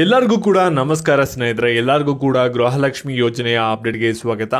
ಎಲ್ಲರಿಗೂ ಕೂಡ ನಮಸ್ಕಾರ ಸ್ನೇಹಿತರೆ. ಎಲ್ಲರಿಗೂ ಕೂಡ ಗೃಹಲಕ್ಷ್ಮಿ ಯೋಜನೆಯ ಅಪ್ಡೇಟ್ಗೆ ಸ್ವಾಗತ.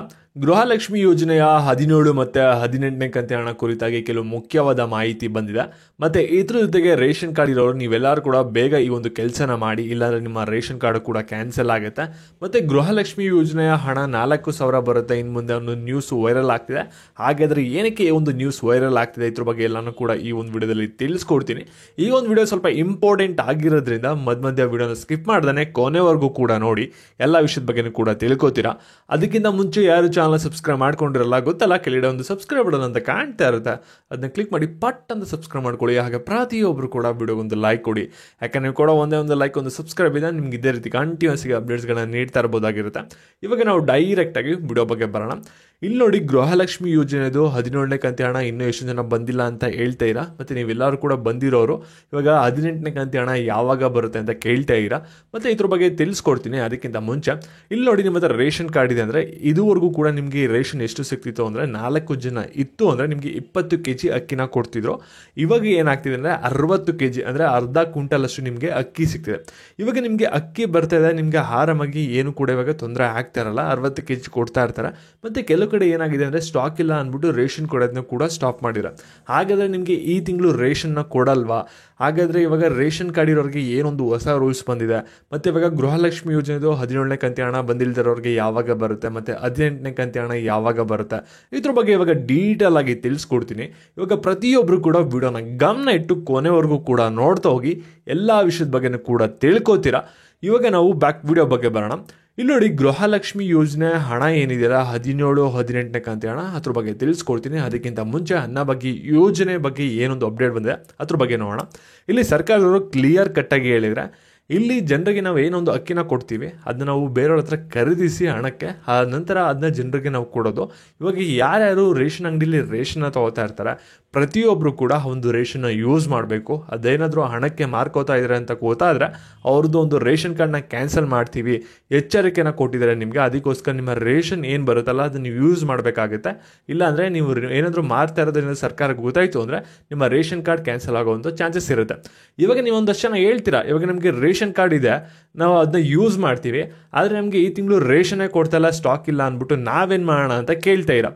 ಗೃಹಲಕ್ಷ್ಮಿ ಯೋಜನೆಯ 17 ಮತ್ತು 18ನೇ ಕಂತಿನ ಹಣ ಕುರಿತಾಗಿ ಕೆಲವು ಮುಖ್ಯವಾದ ಮಾಹಿತಿ ಬಂದಿದೆ. ಮತ್ತು ಇದ್ರ ಜೊತೆಗೆ ರೇಷನ್ ಕಾರ್ಡ್ ಇರೋರು ನೀವೆಲ್ಲರೂ ಕೂಡ ಬೇಗ ಈ ಒಂದು ಕೆಲಸನ ಮಾಡಿ, ಇಲ್ಲಾಂದರೆ ನಿಮ್ಮ ರೇಷನ್ ಕಾರ್ಡ್ ಕೂಡ ಕ್ಯಾನ್ಸಲ್ ಆಗುತ್ತೆ. ಮತ್ತು ಗೃಹಲಕ್ಷ್ಮಿ ಯೋಜನೆಯ ಹಣ 4,000 ಬರುತ್ತೆ. ಇನ್ನು ಮುಂದೆ ಒಂದು ನ್ಯೂಸ್ ವೈರಲ್ ಆಗ್ತಿದೆ. ಹಾಗಾದರೆ ಏನಕ್ಕೆ ಈ ಒಂದು ನ್ಯೂಸ್ ವೈರಲ್ ಆಗ್ತಿದೆ, ಇದ್ರ ಬಗ್ಗೆ ಎಲ್ಲನೂ ಕೂಡ ಈ ಒಂದು ವಿಡಿಯೋದಲ್ಲಿ ತಿಳಿಸ್ಕೊಡ್ತೀನಿ. ಈ ಒಂದು ವಿಡಿಯೋ ಸ್ವಲ್ಪ ಇಂಪಾರ್ಟೆಂಟ್ ಆಗಿರೋದ್ರಿಂದ ಮಧ್ಯ ವಿಡಿಯೋನ ಸ್ಕಿಪ್ ಮಾಡ್ದಾನೆ ಕೊನೆವರೆಗೂ ಕೂಡ ನೋಡಿ, ಎಲ್ಲ ವಿಷಯದ ಬಗ್ಗೆ ಕೂಡ ತಿಳ್ಕೊತೀರಾ. ಅದಕ್ಕಿಂತ ಮುಂಚೆ ಯಾರು ಚಾನಲ್ ಸಬ್ಸ್ಕ್ರೈಬ್ ಮಾಡ್ಕೊಂಡಿರಲ್ಲ ಗೊತ್ತಲ್ಲ, ಕೆಳಗಡೆ ಒಂದು ಸಬ್ಸ್ಕ್ರೈಬ್ ಬಟನ್ ಅಂತ ಕಾಣ್ತಾ ಇರುತ್ತೆ, ಅದನ್ನ ಕ್ಲಿಕ್ ಮಾಡಿ ಪಟ್ ಅಂತ ಸಬ್ಸ್ಕ್ರೈಬ್ ಮಾಡ್ಕೊಳ್ಳಿ. ಹಾಗೆ ಪ್ರತಿಯೊಬ್ಬರು ಕೂಡ ವಿಡಿಯೋಗೊಂದು ಲೈಕ್ ಕೊಡಿ. ಯಾಕಂದ್ರೆ ನೀವು ಕೊಡೋ ಒಂದೇ ಒಂದು ಲೈಕ್, ಒಂದು ಸಬ್ಸ್ಕ್ರೈಬ್ ಇದೆ, ನಿಮ್ಗೆ ಇದೇ ರೀತಿ ಕಂಟಿನ್ಯೂಸ್ ಆಗಿ ಅಪ್ಡೇಟ್ಸ್ಗಳನ್ನ ನೀಡ್ತಾ ಇರ್ಬೋದಾಗಿರುತ್ತೆ. ಇವಾಗ ನಾವು ಡೈರೆಕ್ಟ್ ಆಗಿ ವಿಡಿಯೋ ಬಗ್ಗೆ ಬರೋಣ. ಇಲ್ಲಿ ನೋಡಿ, ಗೃಹಲಕ್ಷ್ಮಿ ಯೋಜನೆದು 17ನೇ ಕಂತಿ ಹಣ ಇನ್ನೂ ಎಷ್ಟು ಜನ ಬಂದಿಲ್ಲ ಅಂತ ಹೇಳ್ತಾ ಇರಾ. ಮತ್ತು ನೀವೆಲ್ಲರೂ ಕೂಡ ಬಂದಿರೋರು ಇವಾಗ 18ನೇ ಕಂತಿ ಹಣ ಯಾವಾಗ ಬರುತ್ತೆ ಅಂತ ಕೇಳ್ತಾ ಇರಾ. ಮತ್ತು ಇದ್ರ ಬಗ್ಗೆ ತಿಳಿಸ್ಕೊಡ್ತೀನಿ. ಅದಕ್ಕಿಂತ ಮುಂಚೆ ಇಲ್ಲಿ ನೋಡಿ, ನಿಮ್ಮ ಹತ್ರ ರೇಷನ್ ಕಾರ್ಡ್ ಇದೆ ಅಂದರೆ ಇದುವರೆಗೂ ಕೂಡ ನಿಮಗೆ ರೇಷನ್ ಎಷ್ಟು ಸಿಗ್ತಿತ್ತು ಅಂದರೆ 4 ಜನ ಇತ್ತು ಅಂದರೆ ನಿಮಗೆ 20 kg ಅಕ್ಕಿನ ಕೊಡ್ತಿದ್ರು. ಇವಾಗ ಏನಾಗ್ತಿದೆ ಅಂದರೆ 60 kg ಅಂದರೆ ಅರ್ಧ ಕ್ವಿಂಟಲ್ ಅಷ್ಟು ನಿಮಗೆ ಅಕ್ಕಿ ಸಿಗ್ತಿದೆ. ಇವಾಗ ನಿಮಗೆ ಅಕ್ಕಿ ಬರ್ತಾ ಇದೆ, ನಿಮಗೆ ಆರಾಮಾಗಿ ಏನು ಕೂಡ ಇವಾಗ ತೊಂದರೆ ಆಗ್ತಾ ಇರಲ್ಲ. 60 kg ಕೊಡ್ತಾ ಇರ್ತಾರೆ. ಮತ್ತು ಕೆಲವು ಕಡೆ ಏನಾಗಿದೆ ಅಂದರೆ ಸ್ಟಾಕ್ ಇಲ್ಲ ಅಂದ್ಬಿಟ್ಟು ರೇಷನ್ ಕೊಡೋದನ್ನ ಕೂಡ ಸ್ಟಾಪ್ ಮಾಡಿರ. ಹಾಗಾದರೆ ನಿಮಗೆ ಈ ತಿಂಗಳು ರೇಷನ್ನ ಕೊಡಲ್ವಾ? ಹಾಗಾದರೆ ಇವಾಗ ರೇಷನ್ ಕಾರ್ಡ್ ಇರೋರಿಗೆ ಏನೊಂದು ಹೊಸ ರೂಲ್ಸ್ ಬಂದಿದೆ, ಮತ್ತು ಇವಾಗ ಗೃಹಲಕ್ಷ್ಮಿ ಯೋಜನೆದು 17ನೇ ಕಂತಿ ಹಣ ಬಂದಿಲ್ದಿರೋರಿಗೆ ಯಾವಾಗ ಬರುತ್ತೆ, ಮತ್ತು 18ನೇ ಕಂತಿ ಹಣ ಯಾವಾಗ ಬರುತ್ತೆ, ಇದ್ರ ಬಗ್ಗೆ ಇವಾಗ ಡೀಟೇಲ್ ಆಗಿ ತಿಳಿಸ್ಕೊಡ್ತೀನಿ. ಇವಾಗ ಪ್ರತಿಯೊಬ್ಬರು ಕೂಡ ವಿಡಿಯೋನ ಗಮನ ಇಟ್ಟು ಕೊನೆವರೆಗೂ ಕೂಡ ನೋಡ್ತಾ ಹೋಗಿ, ಎಲ್ಲ ವಿಷಯದ ಬಗ್ಗೆ ಕೂಡ ತಿಳ್ಕೊತೀರಾ. ಇವಾಗ ನಾವು ಬ್ಯಾಕ್ ವಿಡಿಯೋ ಬಗ್ಗೆ ಬರೋಣ. ಇಲ್ಲಿ ನೋಡಿ, ಗೃಹಲಕ್ಷ್ಮಿ ಯೋಜನೆ ಹಣ ಏನಿದೆಯಲ್ಲ 17, 18ನೇ ಕಂತಿ ಹಣ, ಅದ್ರ ಬಗ್ಗೆ ತಿಳಿಸ್ಕೊಡ್ತೀನಿ. ಅದಕ್ಕಿಂತ ಮುಂಚೆ ಅನ್ನ ಬಗ್ಗೆ ಯೋಜನೆ ಬಗ್ಗೆ ಏನೊಂದು ಅಪ್ಡೇಟ್ ಬಂದಿದೆ ಅದ್ರ ಬಗ್ಗೆ ನೋಡೋಣ. ಇಲ್ಲಿ ಸರ್ಕಾರದವರು ಕ್ಲಿಯರ್ ಕಟ್ಟಾಗಿ ಹೇಳಿದರೆ, ಇಲ್ಲಿ ಜನರಿಗೆ ನಾವು ಏನೊಂದು ಅಕ್ಕಿನ ಕೊಡ್ತೀವಿ ಅದನ್ನ ನಾವು ಬೇರೆಯವ್ರ ಹತ್ರ ಖರೀದಿಸಿ ಹಣಕ್ಕೆ, ಆ ನಂತರ ಅದನ್ನ ಜನರಿಗೆ ನಾವು ಕೊಡೋದು. ಇವಾಗ ಯಾರ್ಯಾರು ರೇಷನ್ ಅಂಗಡಿಲಿ ರೇಷನ್ನ ತಗೋತಾ ಇರ್ತಾರೆ, ಪ್ರತಿಯೊಬ್ಬರು ಕೂಡ ಒಂದು ರೇಷನ್ನ ಯೂಸ್ ಮಾಡಬೇಕು. ಅದೇನಾದರೂ ಹಣಕ್ಕೆ ಮಾರ್ಕೋತಾ ಇದ್ದಾರೆ ಅಂತ ಗೊತ್ತಾದರೆ ಅವ್ರದ್ದು ಒಂದು ರೇಷನ್ ಕಾರ್ಡ್ನ ಕ್ಯಾನ್ಸಲ್ ಮಾಡ್ತೀವಿ ಎಚ್ಚರಿಕೆನ ಕೊಟ್ಟಿದ್ದಾರೆ ನಿಮಗೆ. ಅದಕ್ಕೋಸ್ಕರ ನಿಮ್ಮ ರೇಷನ್ ಏನು ಬರುತ್ತಲ್ಲ ಅದನ್ನು ನೀವು ಯೂಸ್ ಮಾಡಬೇಕಾಗುತ್ತೆ. ಇಲ್ಲಾಂದರೆ ನೀವು ಏನಾದರೂ ಮಾರ್ತಾ ಇರೋದ್ರಿಂದ ಸರ್ಕಾರಕ್ಕೆ ಗೊತ್ತಾಯಿತು ಅಂದರೆ ನಿಮ್ಮ ರೇಷನ್ ಕಾರ್ಡ್ ಕ್ಯಾನ್ಸಲ್ ಆಗೋವಂಥ ಚಾನ್ಸಸ್ ಇರುತ್ತೆ. ಇವಾಗ ನೀವು ಒಂದಷ್ಟು ಜನ ಹೇಳ್ತೀರಾ, ಇವಾಗ ನಮಗೆ ರೇಷನ್ ಕಾರ್ಡ್ ಇದೆ, ನಾವು ಅದನ್ನ ಯೂಸ್ ಮಾಡ್ತೀವಿ, ಆದರೆ ನಮಗೆ ಈ ತಿಂಗಳು ರೇಷನ್ನೇ ಕೊಡ್ತಾಯಿಲ್ಲ, ಸ್ಟಾಕ್ ಇಲ್ಲ ಅಂದ್ಬಿಟ್ಟು ನಾವೇನು ಮಾಡೋಣ ಅಂತ ಕೇಳ್ತಾ ಇರ.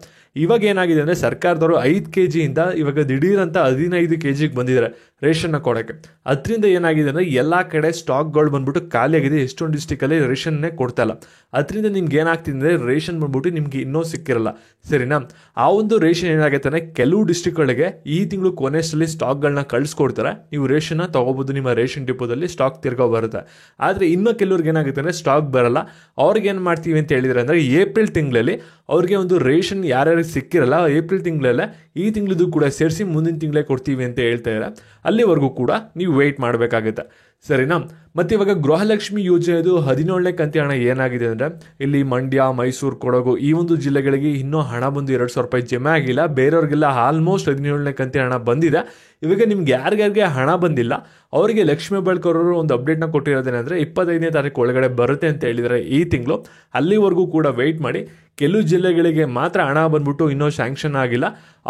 ಇವಾಗ ಏನಾಗಿದೆ ಅಂದರೆ ಸರ್ಕಾರದವರು 5 kg ಇಂದ ಇವಾಗ ದಿಢೀರಂತ 15 kg ಬಂದಿದ್ದಾರೆ ರೇಷನ್ನ ಕೊಡೋಕ್ಕೆ. ಅದರಿಂದ ಏನಾಗಿದೆ ಅಂದರೆ ಎಲ್ಲ ಕಡೆ ಸ್ಟಾಕ್ಗಳು ಬಂದ್ಬಿಟ್ಟು ಖಾಲಿಯಾಗಿದೆ. ಎಷ್ಟೊಂದು ಡಿಸ್ಟಿಕಲ್ಲಿ ರೇಷನ್ನೇ ಕೊಡ್ತಾಯಿಲ್ಲ. ಅದರಿಂದ ನಿಮ್ಗೆ ಏನಾಗ್ತಿದೆ ಅಂದರೆ ರೇಷನ್ ಬಂದ್ಬಿಟ್ಟು ನಿಮ್ಗೆ ಇನ್ನೂ ಸಿಕ್ಕಿರಲ್ಲ, ಸರಿನಾ? ಆ ಒಂದು ರೇಷನ್ ಏನಾಗುತ್ತೆ ಅಂದರೆ ಕೆಲವು ಡಿಸ್ಟಿಕ್ಗಳಿಗೆ ಈ ತಿಂಗಳು ಕೊನೆಯಲ್ಲಿ ಸ್ಟಾಕ್ಗಳನ್ನ ಕಳಿಸ್ಕೊಡ್ತಾರೆ, ನೀವು ರೇಷನ್ನ ತೊಗೋಬೋದು, ನಿಮ್ಮ ರೇಷನ್ ಡಿಪೋದಲ್ಲಿ ಸ್ಟಾಕ್ ತಿರ್ಗೋ ಬರುತ್ತೆ. ಆದರೆ ಇನ್ನೂ ಕೆಲವ್ರಿಗೆ ಏನಾಗುತ್ತೆ ಅಂದರೆ ಸ್ಟಾಕ್ ಬರಲ್ಲ. ಅವ್ರಿಗೆ ಏನು ಮಾಡ್ತೀವಿ ಅಂತ ಹೇಳಿದ್ರೆ ಅಂದರೆ ಏಪ್ರಿಲ್ ತಿಂಗಳಲ್ಲಿ ಅವ್ರಿಗೆ ಒಂದು ರೇಷನ್ ಯಾರ್ಯಾರಿಗೆ ಸಿಕ್ಕಿರಲ್ಲ, ಏಪ್ರಿಲ್ ತಿಂಗಳಲ್ಲೇ ಈ ತಿಂಗಳದ್ದು ಕೂಡ ಸೇರಿಸಿ ಮುಂದಿನ ತಿಂಗಳೇ ಕೊಡ್ತೀವಿ ಅಂತ ಹೇಳ್ತಾ ಇದ್ದಾರೆ. ಅಲ್ಲಿವರೆಗೂ ಕೂಡ ನೀವು ವೆಯ್ಟ್ ಮಾಡಬೇಕಾಗುತ್ತೆ, ಸರಿನಾ? ಮತ್ತು ಇವಾಗ ಗೃಹಲಕ್ಷ್ಮಿ ಯೋಜನೆದು 17ನೇ ಕಂತಿ ಹಣ ಏನಾಗಿದೆ ಅಂದರೆ ಇಲ್ಲಿ ಮಂಡ್ಯ, ಮೈಸೂರು, ಕೊಡಗು ಈ ಒಂದು ಜಿಲ್ಲೆಗಳಿಗೆ ಇನ್ನೂ ಹಣ ಬಂದು 2,000 ರೂಪಾಯಿ ಜಮೆ ಆಗಿಲ್ಲ. ಬೇರೆಯವ್ರಿಗೆಲ್ಲ ಆಲ್ಮೋಸ್ಟ್ 17ನೇ ಕಂತಿ ಹಣ ಬಂದಿದೆ. ಇವಾಗ ನಿಮ್ಗೆ ಯಾರಿಗಾರಿಗೆ ಹಣ ಬಂದಿಲ್ಲ ಅವರಿಗೆ ಲಕ್ಷ್ಮೀ ಹೆಬ್ಬಾಳ್ಕರ್ ಅವರು ಒಂದು ಅಪ್ಡೇಟ್ನ ಕೊಟ್ಟಿರೋದೇನೆಂದರೆ 25ನೇ ತಾರೀಕು ಒಳಗಡೆ ಬರುತ್ತೆ ಅಂತ ಹೇಳಿದರೆ ಈ ತಿಂಗಳು. ಅಲ್ಲಿವರೆಗೂ ಕೂಡ ವೆಯ್ಟ್ ಮಾಡಿ. ಕೆಲವು ಜಿಲ್ಲೆಗಳಿಗೆ ಮಾತ್ರ ಹಣ ಬಂದ್ಬಿಟ್ಟು ಇನ್ನೂ ಸ್ಯಾಂಕ್ಷನ್ ಆಗಿಲ್ಲ,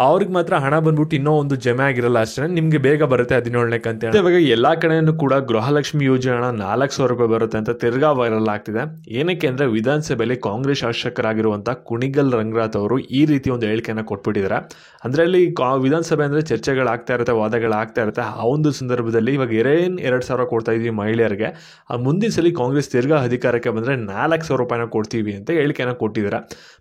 ಅವ್ರಿಗೆ ಮಾತ್ರ ಹಣ ಬಂದ್ಬಿಟ್ಟು ಇನ್ನೂ ಒಂದು ಜಮೆ ಆಗಿರಲ್ಲ ಅಷ್ಟೇ. ನಿಮಗೆ ಬೇಗ ಬರುತ್ತೆ 17ನೇ ಕಂತಿ ಹಣ. ಇವಾಗ ಎಲ್ಲ ಕಡೆಯೂ ಕೂಡ ಗೃಹಲಕ್ಷ್ಮಿ ಯೋಜನೆ ಹಣ 4,000 ರೂಪಾಯಿ ಬರುತ್ತೆ ಅಂತ ತಿರ್ಗಾ ವೈರಲ್ ಆಗ್ತಿದೆ. ಏನಕ್ಕೆ ಅಂದರೆ ವಿಧಾನಸಭೆಯಲ್ಲಿ ಕಾಂಗ್ರೆಸ್ ಶಾಸಕರಾಗಿರುವಂಥ ಕುಣಿಗಲ್ ರಂಗನಾಥ್ ಅವರು ಈ ರೀತಿ ಒಂದು ಹೇಳಿಕೆಯನ್ನು ಕೊಟ್ಬಿಟ್ಟಿದ್ದಾರೆ. ಅಂದರೆ ಅಲ್ಲಿ ವಿಧಾನಸಭೆ ಅಂದರೆ ಚರ್ಚೆಗಳಾಗ್ತಾ ಇರುತ್ತೆ, ವಾದಗಳಾಗ್ತಾ ಇರುತ್ತೆ. ಆ ಒಂದು ಸಂದರ್ಭದಲ್ಲಿ ಇವಾಗ 2,000 ಕೊಡ್ತಾ ಇದ್ವಿ ಮಹಿಳೆಯರಿಗೆ, ಮುಂದಿನ ಸಲ ಕಾಂಗ್ರೆಸ್ ತಿರ್ಗಾ ಅಧಿಕಾರಕ್ಕೆ ಬಂದರೆ 4,000 ರೂಪಾಯಿನ ಕೊಡ್ತೀವಿ ಅಂತ ಹೇಳಿಕೆಯನ್ನು ಕೊಟ್ಟಿದ್ದಾರೆ.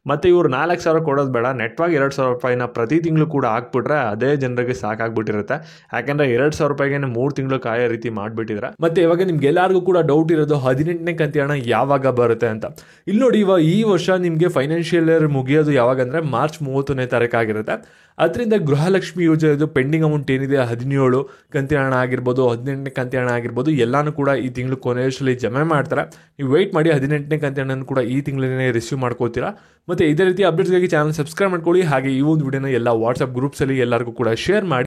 ಮತ್ತು ಇವರು 4,000 ಕೊಡೋದು ಬೇಡ, ನೆಟ್ವಾಗಿ 2,000 ರೂಪಾಯಿನ ಪ್ರತಿ ತಿಂಗಳು ಕೂಡ ಹಾಕ್ಬಿಟ್ರೆ ಅದೇ ಜನರಿಗೆ ಸಾಕಾಗ್ಬಿಟ್ಟಿರುತ್ತೆ. ಯಾಕಂದರೆ 2,000 ರೂಪಾಯಿಗೆ 3 ತಿಂಗಳು ಕಾಯೋ ರೀತಿ ಮಾಡಿಬಿಟ್ಟಿದ್ದಾರೆ. ಮತ್ತು ಇವಾಗ ನಿಮ್ಗೆ ಎಲ್ಲರಿಗೂ ಕೂಡ ಡೌಟ್ ಇರೋದು 18ನೇ ಕಂತಿ ಹಣ ಯಾವಾಗ ಬರುತ್ತೆ ಅಂತ. ಇಲ್ಲಿ ನೋಡಿ, ಇವಾಗ ಈ ವರ್ಷ ನಿಮಗೆ ಫೈನಾನ್ಷಿಯಲ್ ಇಯರ್ ಮುಗಿಯೋದು ಯಾವಾಗ ಅಂದರೆ ಮಾರ್ಚ್ 30ನೇ ತಾರೀಕು ಆಗಿರುತ್ತೆ. ಅದರಿಂದ ಗೃಹಲಕ್ಷ್ಮಿ ಯೋಜನೆದು ಪೆಂಡಿಂಗ್ ಅಮೌಂಟ್ ಏನಿದೆ 17 ಕಂತಿ ಹಣ ಆಗಿರ್ಬೋದು, 18ನೇ ಕಂತಿ ಹಣ ಆಗಿರ್ಬೋದು, ಎಲ್ಲಾನು ಕೂಡ ಈ ತಿಂಗಳು ಕೊನೆಯಲ್ಲಿ ಜಮೆ ಮಾಡ್ತಾರೆ. ನೀವು ವೆಯ್ಟ್ ಮಾಡಿ, 18ನೇ ಕಂತಿ ಹಣ ಕೂಡ ಈ ತಿಂಗಳನ್ನೇ ರಿಸೀವ್ ಮಾಡ್ಕೋತೀರಾ. ಮತ್ತು ಇದೇ ರೀತಿ ಅಪ್ಡೇಟ್ಸ್ಗಾಗಿ ಚಾನಲ್ ಸಬ್ಸ್ಕ್ರೈಬ್ ಮಾಡ್ಕೊಳ್ಳಿ. ಹಾಗೆ ಈ ಒಂದು ವಿಡಿಯೋನ ಎಲ್ಲ ವಾಟ್ಸಪ್ ಗ್ರೂಪ್ಸಲ್ಲಿ ಎಲ್ಲರಿಗೂ ಕೂಡ ಶೇರ್ ಮಾಡಿ.